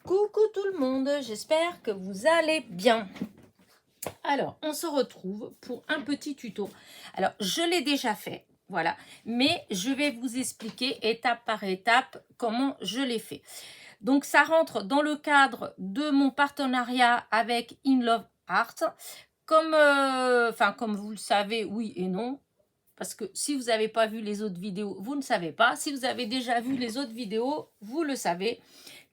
Coucou tout le monde, j'espère que vous allez bien. Alors, on se retrouve pour un petit tuto. Alors, je l'ai déjà fait, voilà, mais je vais vous expliquer étape par étape comment je l'ai fait. Donc, ça rentre dans le cadre de mon partenariat avec In Love Art. Comme vous le savez, oui et non. Parce que si vous n'avez pas vu les autres vidéos, vous ne savez pas. Si vous avez déjà vu les autres vidéos, vous le savez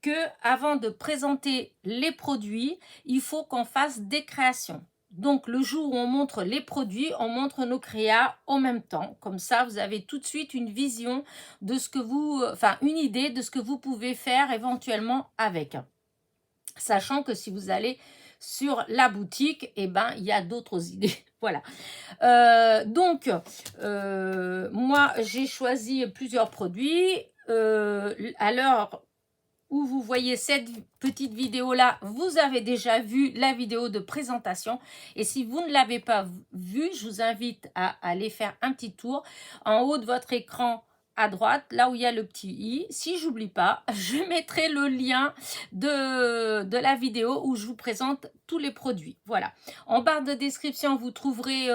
que avant de présenter les produits, il faut qu'on fasse des créations. Donc, le jour où on montre les produits, on montre nos créas en même temps. Comme ça, vous avez tout de suite une vision de ce que une idée de ce que vous pouvez faire éventuellement avec. Sachant que si vous allez sur la boutique, il y a d'autres idées. Voilà. Moi, j'ai choisi plusieurs produits. À l'heure où vous voyez cette petite vidéo là, vous avez déjà vu la vidéo de présentation, et si vous ne l'avez pas vue, je vous invite à aller faire un petit tour en haut de votre écran à droite, là où il y a le petit i. Si j'oublie pas, je mettrai le lien de la vidéo où je vous présente tous les produits. Voilà, en barre de description vous trouverez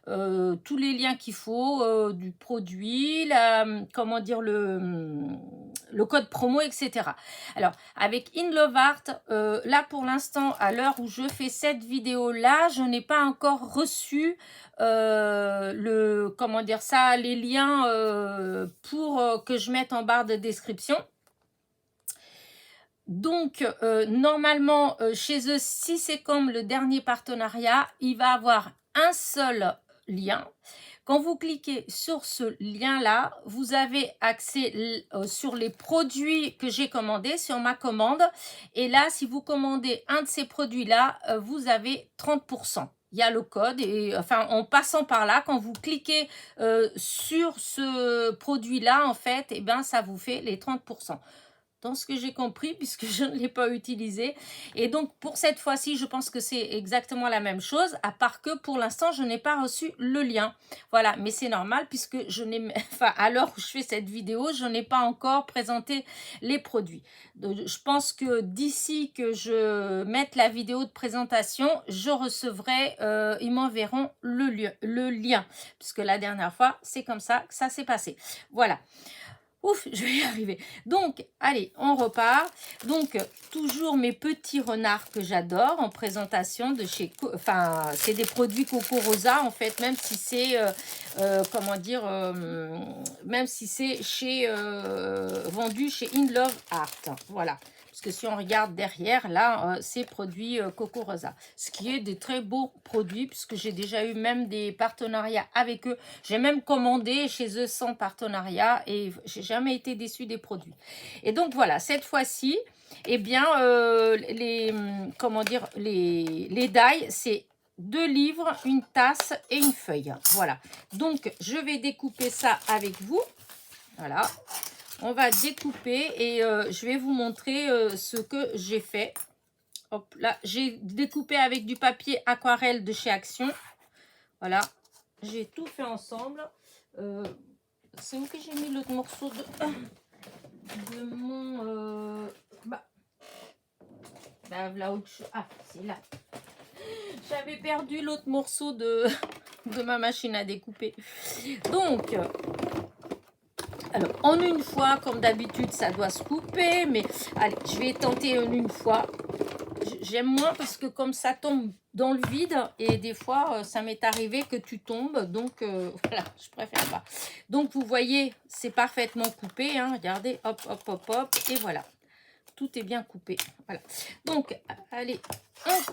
tous les liens qu'il faut, du produit, le code promo, etc. Alors, avec In Love Art, là pour l'instant, à l'heure où je fais cette vidéo-là, je n'ai pas encore reçu les liens pour que je mette en barre de description. Donc, normalement, chez eux, si c'est comme le dernier partenariat, il va avoir un seul lien. Quand vous cliquez sur ce lien-là, vous avez accès sur les produits que j'ai commandés, sur ma commande. Et là, si vous commandez un de ces produits-là, vous avez 30%. Il y a le code et en passant par là, quand vous cliquez sur ce produit-là, en fait, ça vous fait les 30%. Dans ce que j'ai compris, puisque je ne l'ai pas utilisé. Et donc, pour cette fois-ci, je pense que c'est exactement la même chose, à part que pour l'instant, je n'ai pas reçu le lien. Voilà, mais c'est normal, puisque à l'heure où je fais cette vidéo, je n'ai pas encore présenté les produits. Donc, je pense que d'ici que je mette la vidéo de présentation, je recevrai, ils m'enverront le lien, puisque la dernière fois, c'est comme ça que ça s'est passé. Voilà. Ouf, je vais y arriver. Donc, allez, on repart. Donc, toujours mes petits renards que j'adore en présentation de chez... c'est des produits Coco Rosa, en fait, même si c'est... même si c'est vendu chez In Love Art. Voilà. Parce que si on regarde derrière, là, c'est produit Coco Rosa. Ce qui est des très beaux produits, puisque j'ai déjà eu même des partenariats avec eux. J'ai même commandé chez eux sans partenariat et j'ai jamais été déçue des produits. Et donc, voilà, cette fois-ci, les die, c'est 2 livres, une tasse et une feuille. Voilà. Donc, je vais découper ça avec vous. Voilà. On va découper et je vais vous montrer ce que j'ai fait. Hop, là, j'ai découpé avec du papier aquarelle de chez Action. Voilà, j'ai tout fait ensemble. C'est où que j'ai mis l'autre morceau de mon... là où c'est là. J'avais perdu l'autre morceau de ma machine à découper. Donc... alors, en une fois, comme d'habitude, ça doit se couper. Mais allez, je vais tenter en une fois. J'aime moins parce que comme ça tombe dans le vide. Et des fois, ça m'est arrivé que tu tombes. Donc, voilà, je préfère pas. Donc, vous voyez, c'est parfaitement coupé. Hein, regardez, hop, hop, hop, hop. Et voilà, tout est bien coupé. Voilà. Donc, allez,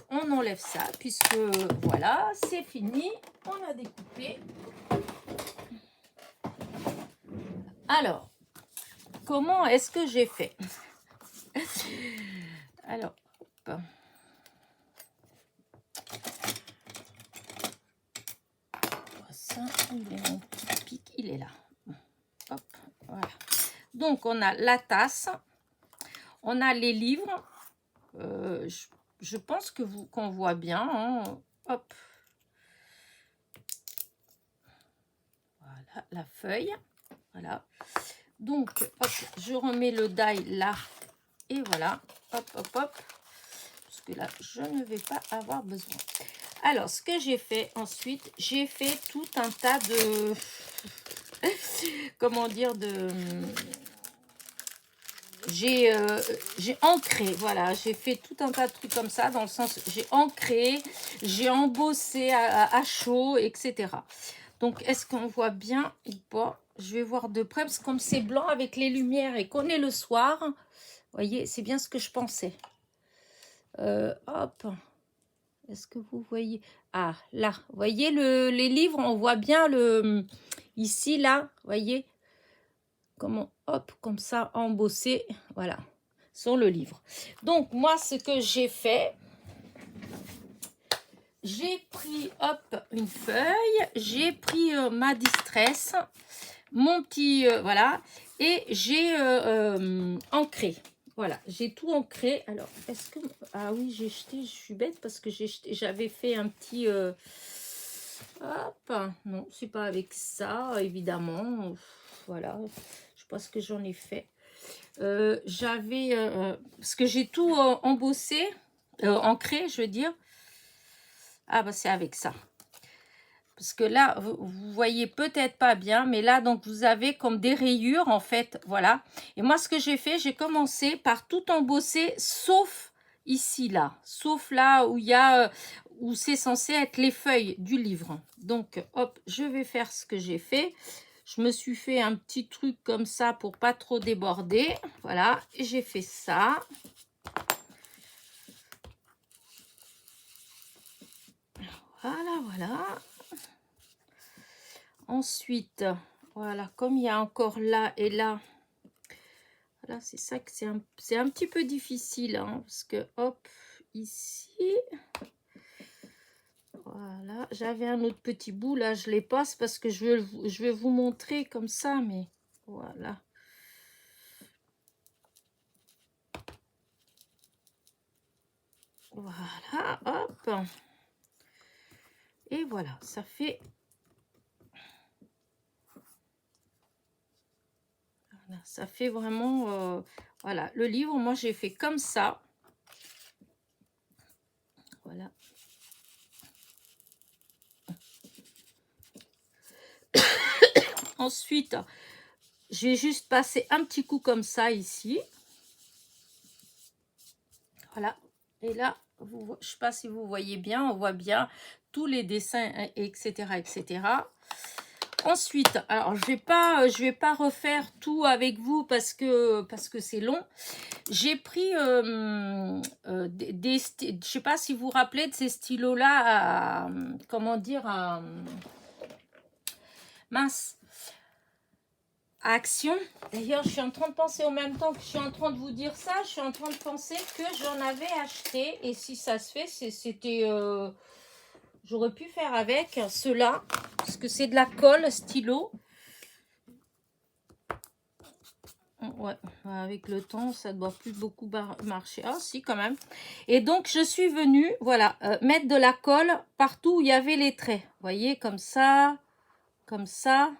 on enlève ça. Puisque, voilà, c'est fini. On a découpé. Alors, comment est-ce que j'ai fait? Alors, hop. Ça, il est mon petit pic, il est là. Hop, voilà. Donc, on a la tasse, on a les livres. Je pense que qu'on voit bien. Hein. Hop. Voilà, la feuille. Voilà. Donc, hop, je remets le die là Et voilà, hop, hop, hop. Parce que là, je ne vais pas avoir besoin. Alors, ce que j'ai fait ensuite, j'ai fait tout un tas de... comment dire, de... J'ai ancré, voilà, j'ai fait tout un tas de trucs comme ça, dans le sens, j'ai ancré, j'ai embossé à chaud, etc. Donc, est-ce qu'on voit bien ou pas? Je vais voir de près, parce que comme c'est blanc avec les lumières et qu'on est le soir, vous voyez, c'est bien ce que je pensais. Hop, est-ce que vous voyez? Ah, là, vous voyez les livres, on voit bien ici, là, vous voyez? Comment, hop, comme ça, embossé, voilà, sur le livre. Donc, moi, ce que j'ai fait, j'ai pris, hop, une feuille, j'ai pris ma distress, mon petit, voilà, et j'ai ancré. Voilà, j'ai tout ancré. Alors, est-ce que... Ah oui, j'ai jeté, je suis bête parce que j'avais fait un petit... Hop, non, c'est pas avec ça, évidemment. Voilà, je sais pas ce que j'en ai fait. J'avais... parce que j'ai tout embossé, ancré, je veux dire. Ah, bah c'est avec ça. Parce que là, vous voyez peut-être pas bien, mais là, donc, vous avez comme des rayures, en fait, voilà. Et moi, ce que j'ai fait, j'ai commencé par tout embosser, sauf ici, là. Sauf là où il y a, où c'est censé être les feuilles du livre. Donc, hop, je vais faire ce que j'ai fait. Je me suis fait un petit truc comme ça pour pas trop déborder. Voilà, et j'ai fait ça. Voilà, voilà. Ensuite, voilà, comme il y a encore là et là, voilà, c'est ça que c'est un petit peu difficile, hein, parce que, hop, ici, voilà, j'avais un autre petit bout, là, je les passe parce que je vais vous montrer comme ça, mais voilà. Voilà, hop. Et voilà, ça fait... Voilà, ça fait vraiment... voilà, le livre, moi, j'ai fait comme ça. Voilà. Ensuite, j'ai juste passé un petit coup comme ça ici. Voilà. Et là, je ne sais pas si vous voyez bien, on voit bien tous les dessins, etc., etc. Ensuite, alors je vais pas refaire tout avec vous parce que c'est long. J'ai pris je sais pas si vous vous rappelez de ces stylos-là, comment dire, mince, à action. D'ailleurs, je suis en train de penser en même temps que je suis en train de vous dire ça, je suis en train de penser que j'en avais acheté. Et si ça se fait, c'était... j'aurais pu faire avec ceux-là, parce que c'est de la colle stylo. Ouais, avec le temps, ça ne doit plus beaucoup marcher. Ah, si, quand même. Et donc, je suis venue, voilà, mettre de la colle partout où il y avait les traits. Vous voyez, comme ça, comme ça.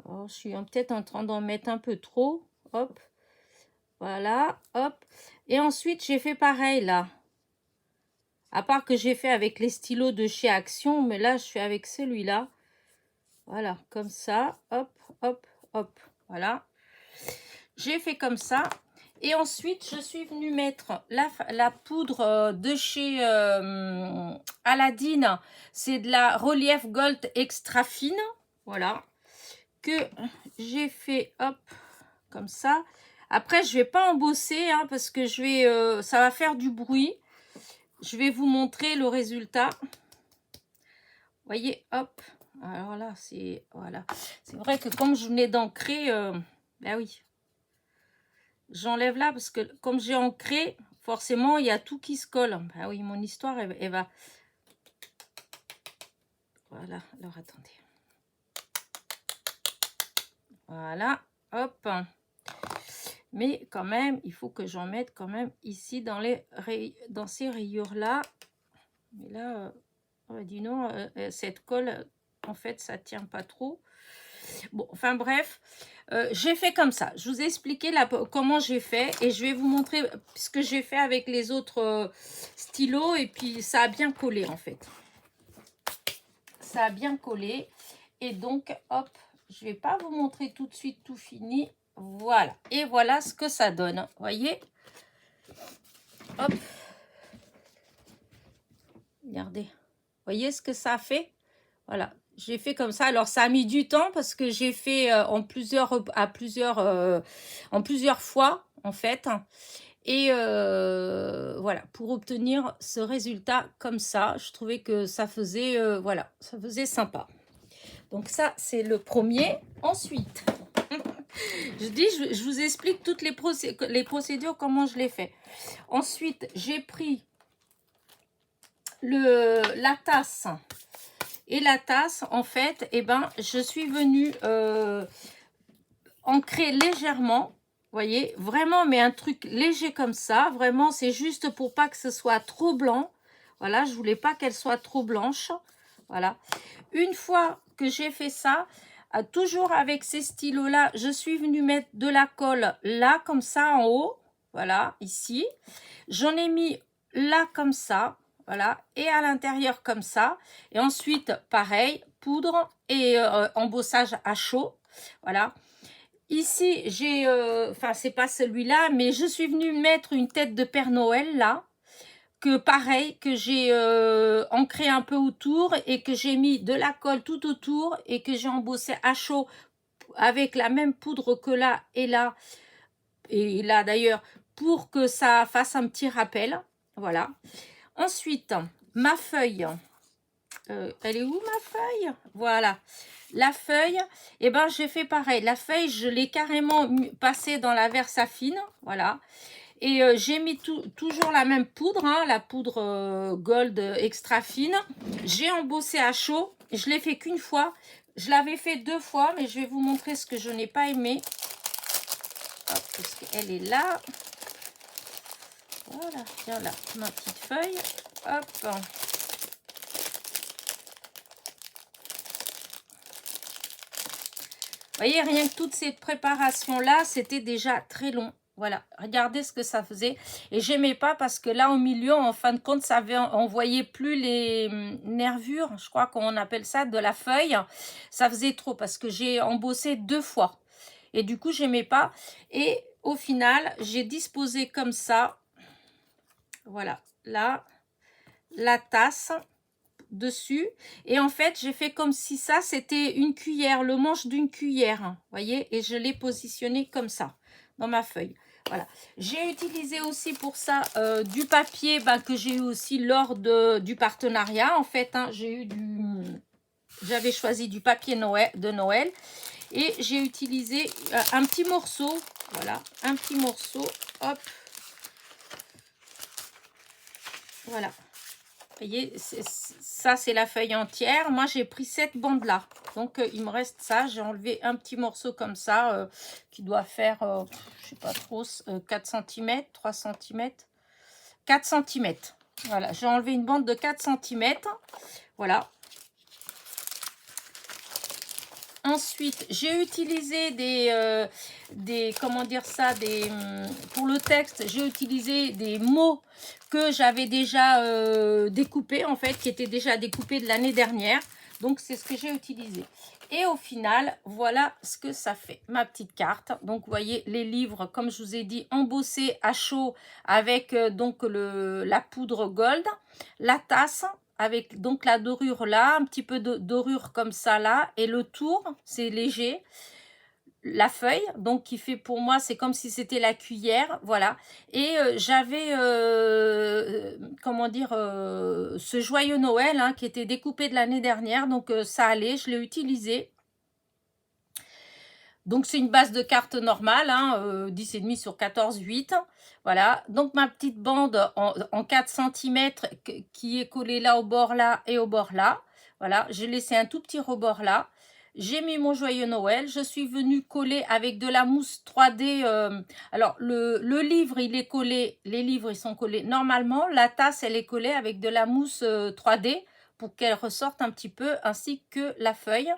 Alors, je suis peut-être en train d'en mettre un peu trop. Hop. Voilà, hop. Et ensuite, j'ai fait pareil, là. À part que j'ai fait avec les stylos de chez Action, mais là, je fais avec celui-là. Voilà, comme ça. Hop, hop, hop. Voilà. J'ai fait comme ça. Et ensuite, je suis venue mettre la poudre de chez Aladdin. C'est de la Relief Gold extra fine. Voilà. Que j'ai fait, hop, comme ça. Après, je vais pas embosser, hein, parce que ça va faire du bruit. Je vais vous montrer le résultat. Vous voyez, hop. Alors là, c'est... Voilà. C'est vrai que comme je venais d'ancrer... ben oui. J'enlève là parce que comme j'ai ancré, forcément, il y a tout qui se colle. Ben oui, mon histoire, elle va... Voilà. Alors, attendez. Voilà. Hop. Mais quand même, il faut que j'en mette quand même ici dans ces rayures-là. Mais là, dis non, cette colle, en fait, ça tient pas trop. Bon, enfin bref, j'ai fait comme ça. Je vous ai expliqué comment j'ai fait et je vais vous montrer ce que j'ai fait avec les autres stylos et puis ça a bien collé en fait. Ça a bien collé et donc hop, je vais pas vous montrer tout de suite tout fini. Voilà, et voilà ce que ça donne. Voyez, hop, regardez, voyez ce que ça a fait. Voilà, j'ai fait comme ça. Alors ça a mis du temps parce que j'ai fait en plusieurs fois en fait. Et voilà, pour obtenir ce résultat comme ça, je trouvais que ça faisait voilà, ça faisait sympa. Donc ça, c'est le premier. Ensuite, je vous explique toutes les procédures, comment je l'ai fait. Ensuite, j'ai pris la tasse. Et la tasse, en fait, eh ben, je suis venue ancrer légèrement. Voyez, vraiment, mais un truc léger comme ça. Vraiment, c'est juste pour pas que ce soit trop blanc. Voilà, je voulais pas qu'elle soit trop blanche. Voilà. Une fois que j'ai fait ça, toujours avec ces stylos-là, je suis venue mettre de la colle là, comme ça, en haut. Voilà, ici. J'en ai mis là, comme ça. Voilà, et à l'intérieur, comme ça. Et ensuite, pareil, poudre et embossage à chaud. Voilà. Ici, j'ai, enfin, c'est pas celui-là, mais je suis venue mettre une tête de Père Noël, là, que pareil, que j'ai ancré un peu autour et que j'ai mis de la colle tout autour et que j'ai embossé à chaud avec la même poudre que là et là d'ailleurs, pour que ça fasse un petit rappel. Voilà. Ensuite, ma feuille. Elle est où ma feuille? Voilà. La feuille, et ben j'ai fait pareil. La feuille, je l'ai carrément passée dans la Versafine. Voilà. Et j'ai mis toujours la même poudre, hein, la poudre gold extra fine. J'ai embossé à chaud. Je l'ai fait qu'une fois. Je l'avais fait 2 fois, mais je vais vous montrer ce que je n'ai pas aimé. Hop, parce qu'elle est là. Voilà, tiens là, ma petite feuille. Hop. Vous voyez, rien que toute cette préparation-là, c'était déjà très long. Voilà, regardez ce que ça faisait. Et j'aimais pas parce que là, au milieu, en fin de compte, on voyait plus les nervures, je crois qu'on appelle ça, de la feuille. Ça faisait trop parce que j'ai embossé 2 fois. Et du coup, j'aimais pas. Et au final, j'ai disposé comme ça. Voilà, là, la tasse dessus et en fait j'ai fait comme si ça c'était une cuillère, le manche d'une cuillère, voyez, et je l'ai positionné comme ça dans ma feuille. Voilà, j'ai utilisé aussi pour ça du papier que j'ai eu aussi lors du partenariat en fait, hein. J'avais choisi du papier de Noël et j'ai utilisé un petit morceau, voilà, un petit morceau, hop, voilà. Vous voyez, ça c'est la feuille entière. Moi j'ai pris cette bande là. Donc il me reste ça. J'ai enlevé un petit morceau comme ça qui doit faire, je sais pas trop, 4 cm, 3 cm, 4 cm. Voilà, j'ai enlevé une bande de 4 cm. Voilà. Ensuite, j'ai utilisé comment dire ça, pour le texte, j'ai utilisé des mots que j'avais déjà découpés, en fait, qui étaient déjà découpés de l'année dernière. Donc, c'est ce que j'ai utilisé. Et au final, voilà ce que ça fait, ma petite carte. Donc, vous voyez, les livres, comme je vous ai dit, embossés à chaud avec donc la poudre gold, la tasse, avec donc la dorure là, un petit peu de dorure comme ça là, et le tour, c'est léger. La feuille, donc qui fait pour moi, c'est comme si c'était la cuillère, voilà. Et j'avais, comment dire, ce joyeux Noël hein, qui était découpé de l'année dernière, donc ça allait, je l'ai utilisé. Donc, c'est une base de carte normale, hein, 10,5 sur 14,8. Voilà. Donc, ma petite bande en 4 cm qui est collée là au bord là et au bord là. Voilà. J'ai laissé un tout petit rebord là. J'ai mis mon joyeux Noël. Je suis venue coller avec de la mousse 3D. Alors, le livre, il est collé. Les livres, ils sont collés normalement. La tasse, elle est collée avec de la mousse 3D pour qu'elle ressorte un petit peu, ainsi que la feuille.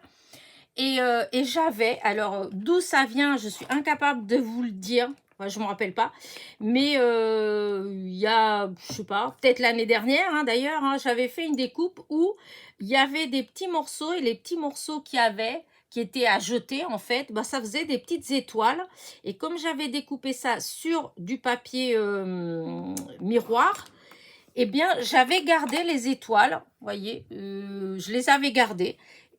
Et j'avais, alors d'où ça vient, je suis incapable de vous le dire. Enfin, je ne me rappelle pas. Mais il y a, je sais pas, peut-être l'année dernière, hein, d'ailleurs, hein, j'avais fait une découpe où il y avait des petits morceaux. Et les petits morceaux qu'il y avait, qui étaient à jeter, en fait, bah, ça faisait des petites étoiles. Et comme j'avais découpé ça sur du papier miroir, eh bien, j'avais gardé les étoiles, vous voyez, je les avais gardées.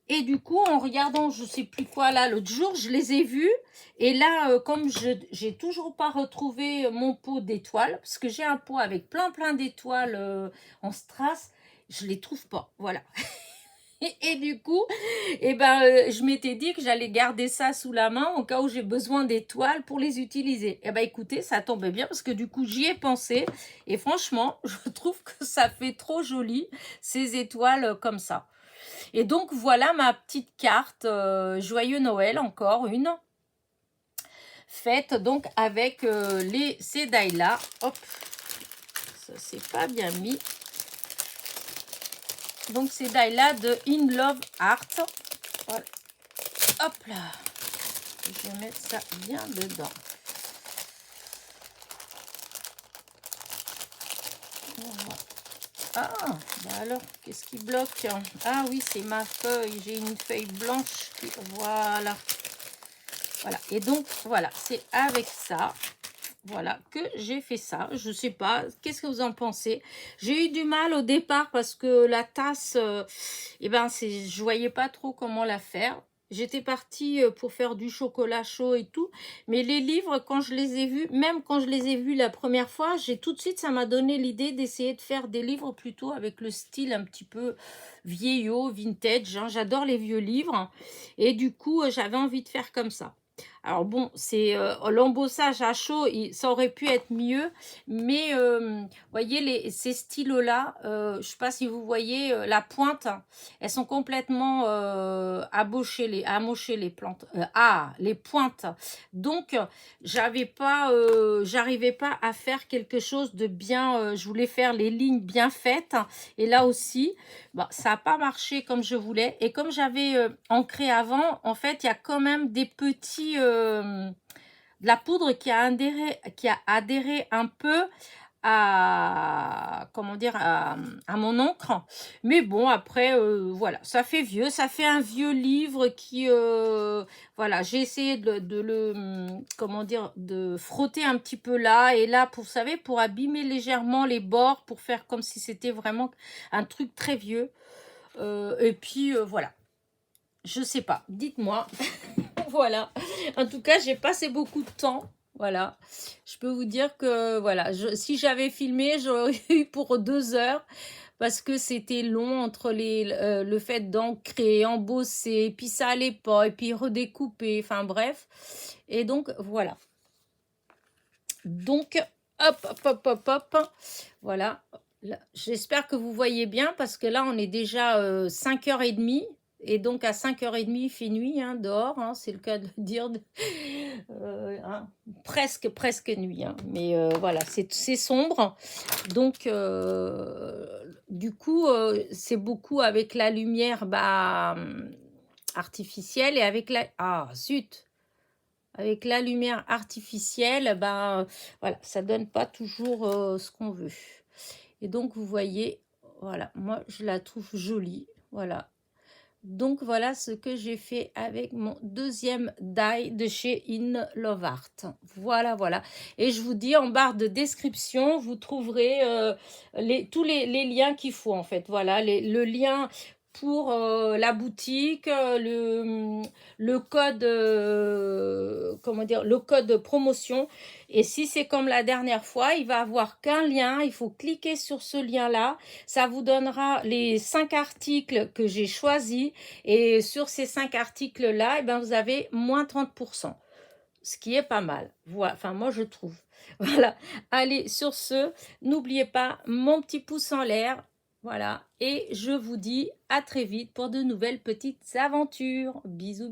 Et du coup, en regardant, je sais plus quoi, là, l'autre jour, je les ai vus. Et là, comme j'ai toujours pas retrouvé mon pot d'étoiles, parce que j'ai un pot avec plein d'étoiles en strass, je les trouve pas, voilà. Et du coup, je m'étais dit que j'allais garder ça sous la main au cas où j'ai besoin d'étoiles pour les utiliser. Et écoutez, ça tombait bien parce que du coup, j'y ai pensé. Et franchement, je trouve que ça fait trop joli, ces étoiles comme ça. Et donc, voilà ma petite carte. Joyeux Noël, encore une. Faite donc avec ces die-là. Hop, ça c'est pas bien mis. Donc, ces die-là de In Love Art. Voilà. Hop là. Je vais mettre ça bien dedans. Voilà. Ah, bah alors, qu'est-ce qui bloque? Ah oui, c'est ma feuille. J'ai une feuille blanche. Voilà. Voilà. Et donc, voilà, c'est avec ça. Voilà, que j'ai fait ça. Je sais pas, qu'est-ce que vous en pensez? J'ai eu du mal au départ parce que la tasse, je voyais pas trop comment la faire. J'étais partie pour faire du chocolat chaud et tout. Mais les livres, quand je les ai vus, même quand je les ai vus la première fois, tout de suite, ça m'a donné l'idée d'essayer de faire des livres plutôt avec le style un petit peu vieillot, vintage, hein. J'adore les vieux livres. Et du coup, j'avais envie de faire comme ça. Alors bon, c'est l'embossage à chaud, ça aurait pu être mieux, mais voyez ces stylos-là, je ne sais pas si vous voyez la pointe, elles sont complètement amochées les plantes, les pointes. Donc, j'arrivais pas à faire quelque chose de bien. Je voulais faire les lignes bien faites, et là aussi, bah, ça n'a pas marché comme je voulais. Et comme j'avais ancré avant, en fait, il y a quand même des petits... de la poudre qui a adhéré un peu à, comment dire, à mon encre. Mais bon, après, voilà, ça fait vieux. Ça fait un vieux livre qui... voilà, j'ai essayé de le... comment dire, de frotter un petit peu là et là, vous savez, pour abîmer légèrement les bords, pour faire comme si c'était vraiment un truc très vieux. Et puis, voilà. Je sais pas, dites-moi. Voilà. En tout cas, j'ai passé beaucoup de temps. Voilà. Je peux vous dire que, voilà, si j'avais filmé, j'aurais eu pour 2 heures parce que c'était long entre le fait d'ancrer, embosser, puis ça allait pas, et puis redécouper, enfin bref. Et donc, voilà. Donc, hop. Voilà. J'espère que vous voyez bien parce que là, on est déjà 5h30. Et donc, à 5h30, il fait nuit hein, dehors. Hein, c'est le cas de dire. Hein, presque nuit. Hein, mais voilà, c'est sombre. Donc, du coup, c'est beaucoup avec la lumière artificielle et avec la... Ah, zut! Avec la lumière artificielle, voilà, ça donne pas toujours ce qu'on veut. Et donc, vous voyez, voilà, moi, je la trouve jolie. Voilà. Donc, voilà ce que j'ai fait avec mon deuxième die de chez In Love Art. Voilà. Et je vous dis, en barre de description, vous trouverez tous les liens qu'il faut, en fait. Voilà, le lien pour la boutique, le code, comment dire, le code promotion. Et si c'est comme la dernière fois, il va avoir qu'un lien. Il faut cliquer sur ce lien-là. Ça vous donnera les 5 articles que j'ai choisis. Et sur ces 5 articles-là, vous avez moins 30%. Ce qui est pas mal. Voilà. Enfin, moi, je trouve. Voilà. Allez, sur ce, n'oubliez pas mon petit pouce en l'air. Voilà. Et je vous dis à très vite pour de nouvelles petites aventures. Bisous.